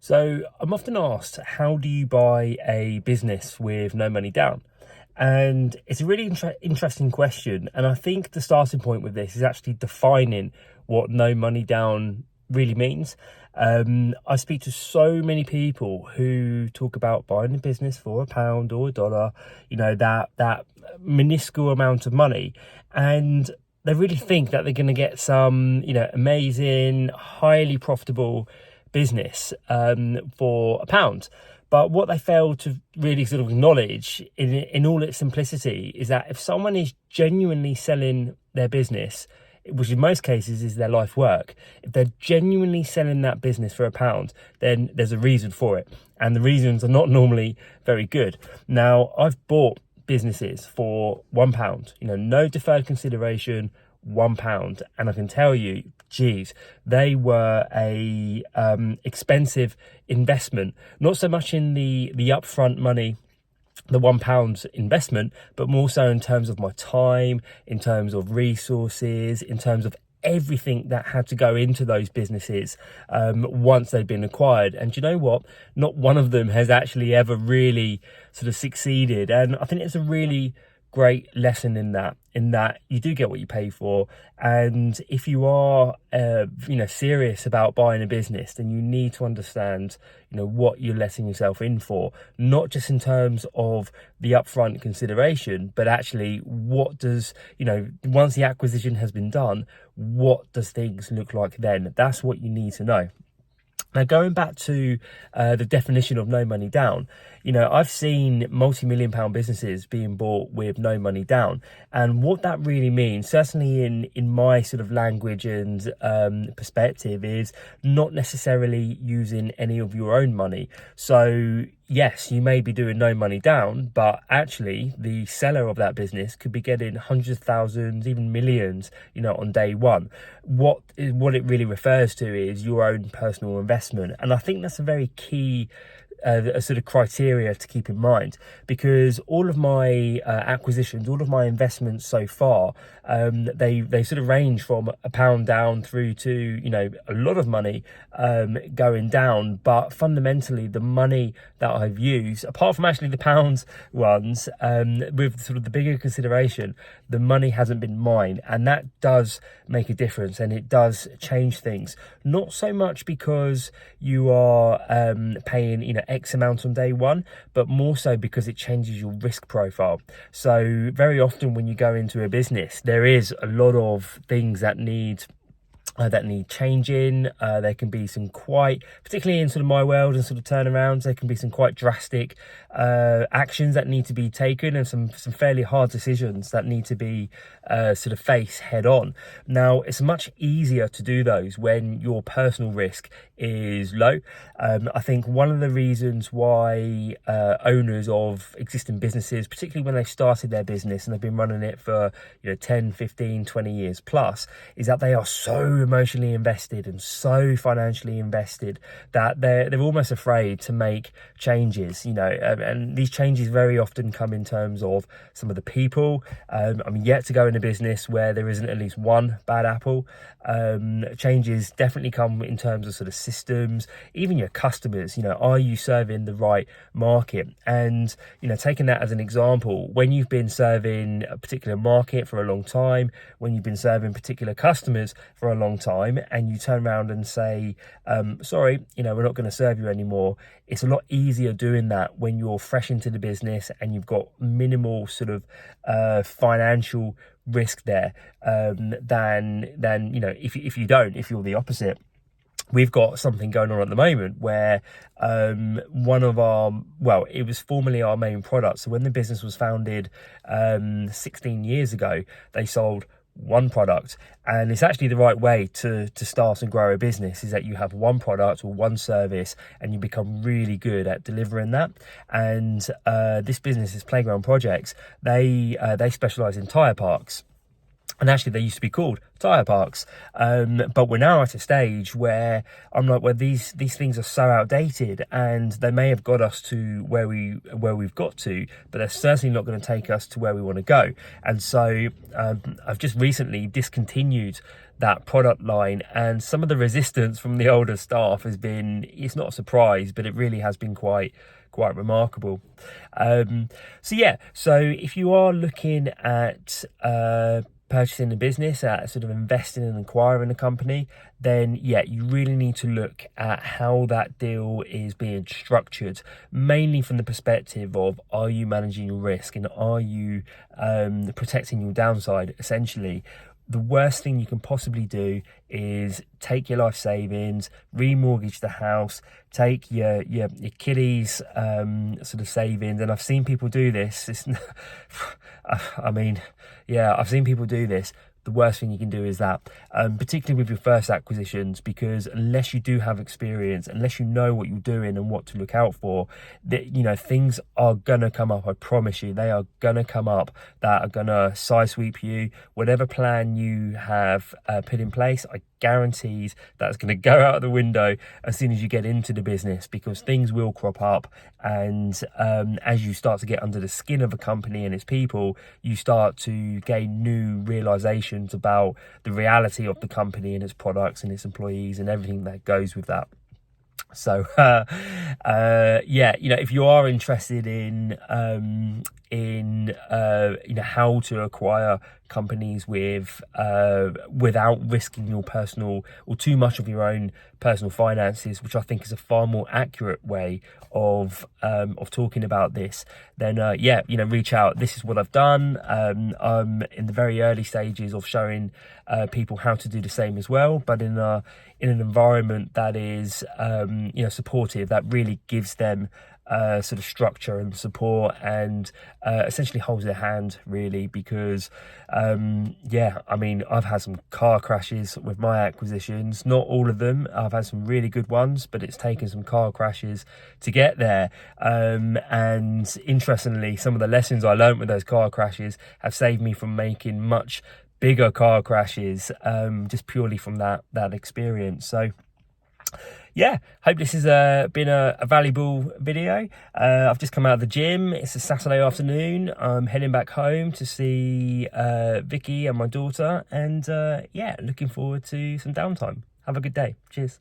So I'm often asked, how do you buy a business with no money down? And it's a really interesting question. And I think the starting point with this is actually defining what no money down really means. I speak to so many people who talk about buying a business for £1 or $1, that minuscule amount of money. And they really think that they're going to get some, amazing, highly profitable business for £1. But what they fail to really sort of acknowledge in all its simplicity is that if someone is genuinely selling their business, which in most cases is their life work, if they're genuinely selling that business for £1, then there's a reason for it. And the reasons are not normally very good. Now, I've bought businesses for £1, no deferred consideration, £1, and I can tell you, geez, they were a expensive investment. Not so much in the upfront money, the £1 investment, but more so in terms of my time, in terms of resources, in terms of everything that had to go into those businesses once they've been acquired. And you know what? Not one of them has actually ever really sort of succeeded. And I think it's a really great lesson in that you do get what you pay for. And if you are serious about buying a business, then you need to understand what you're letting yourself in for, not just in terms of the upfront consideration, but actually what does once the acquisition has been done, what does things look like then? That's what you need to know. Now, going back to the definition of no money down, I've seen multi-million pound businesses being bought with no money down. And what that really means, certainly in my sort of language and perspective, is not necessarily using any of your own money. So yes, you may be doing no money down, but actually the seller of that business could be getting hundreds of thousands, even millions, on day one. What it really refers to is your own personal investment. And I think that's a very key a sort of criteria to keep in mind, because all of my acquisitions, all of my investments so far, they sort of range from £1 down through to a lot of money going down. But fundamentally, the money that I've used, apart from actually the pounds ones, with sort of the bigger consideration, the money hasn't been mine, and that does make a difference, and it does change things. Not so much because you are paying X amount on day one, but more so because it changes your risk profile. So very often when you go into a business, there is a lot of things that need changing. There can be some quite, particularly in sort of my world and sort of turnarounds, there can be some quite drastic actions that need to be taken, and some fairly hard decisions that need to be sort of faced head on. Now, it's much easier to do those when your personal risk is low. I think one of the reasons why owners of existing businesses, particularly when they've started their business and they've been running it for 10, 15, 20 years plus, is that they are so emotionally invested and so financially invested that they're almost afraid to make changes, and these changes very often come in terms of some of the people. I'm yet to go in a business where there isn't at least one bad apple. Changes definitely come in terms of sort of systems, even your customers. Are you serving the right market? And taking that as an example, when you've been serving a particular market for a long time, when you've been serving particular customers for a long time, and you turn around and say, sorry, we're not going to serve you anymore, it's a lot easier doing that when you're fresh into the business and you've got minimal sort of financial risk there, than if you're the opposite. We've got something going on at the moment where one of it was formerly our main product. So when the business was founded 16 years ago, they sold one product. And it's actually the right way to start and grow a business, is that you have one product or one service and you become really good at delivering that. And this business is Playground Projects. They specialize in tire parks. And actually, they used to be called tire parks, but we're now at a stage where I'm like, well, these things are so outdated, and they may have got us to where we've got to, but they're certainly not going to take us to where we want to go. And so I've just recently discontinued that product line, and some of the resistance from the older staff has been, it's not a surprise, but it really has been quite remarkable. So if you are looking at purchasing a business, at sort of investing and acquiring a company, then you really need to look at how that deal is being structured, mainly from the perspective of, are you managing your risk, and are you protecting your downside? Essentially, the worst thing you can possibly do is take your life savings, remortgage the house, take your kiddies sort of savings. And I've seen people do this. I've seen people do this. The worst thing you can do is that, particularly with your first acquisitions, because unless you do have experience, unless you know what you're doing and what to look out for, things are gonna come up. I promise you, they are gonna come up that are gonna sidesweep you. Whatever plan you have put in place, I guarantees that's going to go out the window as soon as you get into the business, because things will crop up, and as you start to get under the skin of a company and its people, you start to gain new realizations about the reality of the company and its products and its employees and everything that goes with that. So if you are interested in how to acquire companies without risking your personal, or too much of your own personal finances, which I think is a far more accurate way of talking about this, then reach out. This is what I've done. I'm in the very early stages of showing people how to do the same as well, but in an environment that is supportive, that really gives them sort of structure and support, and essentially holds their hand, really, because I've had some car crashes with my acquisitions. Not all of them. I've had some really good ones, but it's taken some car crashes to get there, and interestingly, some of the lessons I learned with those car crashes have saved me from making much bigger car crashes, just purely from that experience. So hope this has been a valuable video. I've just come out of the gym. It's a Saturday afternoon. I'm heading back home to see Vicky and my daughter, and looking forward to some downtime. Have a good day. Cheers.